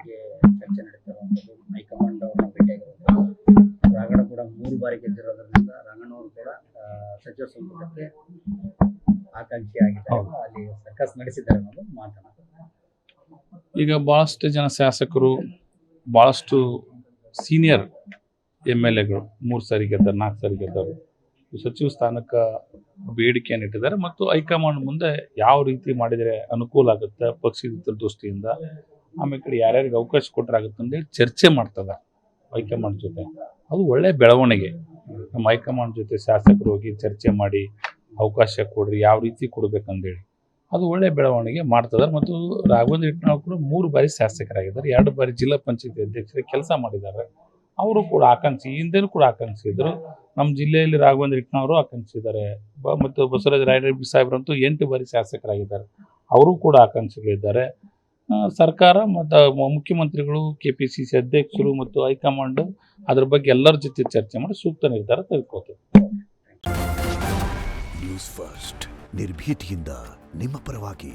ಬಗ್ಗೆ ಚರ್ಚೆ ನಡೀತಾ ಇರುವಂಥದ್ದು. ಹೈಕಮಾಂಡ್ ಅವ್ರನ್ನ ಭೇಟಿಯಾಗಿರುವಂಥದ್ದು. ರಾಘಣ್ಣ ಕೂಡ 3 ಬಾರಿ ಗೆದ್ದಿರೋದ್ರಿಂದ ರಾಘಣ್ಣವರು ಕೂಡ ಸಚಿವ ಸಂಪುಟಕ್ಕೆ ಆಕಾಂಕ್ಷಿ ಆಗಿದ್ದಾರೆ. ಅಲ್ಲಿ ಸರ್ಕಸ್ ನಡೆಸಿದ್ದಾರೆ ಅನ್ನೋದು ಮಾತನಾಡ್ತಾರೆ. ಈಗ ಭಾಳಷ್ಟು ಜನ ಶಾಸಕರು, ಭಾಳಷ್ಟು ಸೀನಿಯರ್ MLAಗಳು 3 ಸಾರಿ ಗೆದ್ದರು, 4 ಸಾರಿ ಗೆದ್ದರು, ಸಚಿವ ಸ್ಥಾನಕ್ಕೆ ಬೇಡಿಕೆಯನ್ನು ಇಟ್ಟಿದ್ದಾರೆ. ಮತ್ತು ಹೈಕಮಾಂಡ್ ಮುಂದೆ ಯಾವ ರೀತಿ ಮಾಡಿದರೆ ಅನುಕೂಲ ಆಗುತ್ತೆ ಪಕ್ಷದ ದೃಷ್ಟಿಯಿಂದ, ಆಮೇಲೆ ಕಡೆ ಯಾರ್ಯಾರಿಗೆ ಅವಕಾಶ ಕೊಟ್ಟರಾಗುತ್ತೆ ಅಂತೇಳಿ ಚರ್ಚೆ ಮಾಡ್ತದೆ ಹೈಕಮಾಂಡ್ ಜೊತೆ. ಅದು ಒಳ್ಳೆಯ ಬೆಳವಣಿಗೆ. ನಮ್ಮ ಹೈಕಮಾಂಡ್ ಜೊತೆ ಶಾಸಕರು ಹೋಗಿ ಚರ್ಚೆ ಮಾಡಿ ಅವಕಾಶ ಕೊಡ್ರಿ, ಯಾವ ರೀತಿ ಕೊಡ್ಬೇಕಂತೇಳಿ ಅದು ಒಳ್ಳೆಯ ಬೆಳವಣಿಗೆ ಮಾಡ್ತಿದ್ದಾರೆ. ಮತ್ತು ರಾಘವೇಂದ್ರ ಹಿಟ್ನಾಳ್ ಕೂಡ 3 ಬಾರಿ ಶಾಸಕರಾಗಿದ್ದಾರೆ, 2 ಬಾರಿ ಜಿಲ್ಲಾ ಪಂಚಾಯತಿ ಅಧ್ಯಕ್ಷರಾಗಿ ಕೆಲಸ ಮಾಡಿದ್ದಾರೆ. ಅವರು ಕೂಡ ಆಕಾಂಕ್ಷಿ, ಹಿಂದೆನೂ ಕೂಡ ಆಕಾಂಕ್ಷಿ ಇದ್ದರು. ನಮ್ಮ ಜಿಲ್ಲೆಯಲ್ಲಿ ರಾಘವೇಂದ್ರ ಹಿಟ್ನಾಳ್ ಆಕಾಂಕ್ಷಿದ್ದಾರೆ. ಮತ್ತು ಬಸವರಾಜ ರಾಯರೆಡ್ಡಿ ಸಾಹೇಬರಂತೂ 8 ಬಾರಿ ಶಾಸಕರಾಗಿದ್ದಾರೆ, ಅವರು ಕೂಡ ಆಕಾಂಕ್ಷಿಗಳಿದ್ದಾರೆ. ಸರ್ಕಾರ ಮತ್ತು ಮುಖ್ಯಮಂತ್ರಿಗಳು, KPCC ಅಧ್ಯಕ್ಷರು ಮತ್ತು ಹೈಕಮಾಂಡ್ ಅದ್ರ ಬಗ್ಗೆ ಎಲ್ಲರ ಜೊತೆ ಚರ್ಚೆ ಮಾಡಿ ಸೂಕ್ತ ನಿರ್ಧಾರ ತೆಗೆದುಕೊಳ್ತಾರೆ. ನ್ಯೂಸ್ ಫಸ್ಟ್ ನಿರ್ಭೀತಿಯಿಂದ ನಿಮ್ಮ ಪರವಾಗಿ.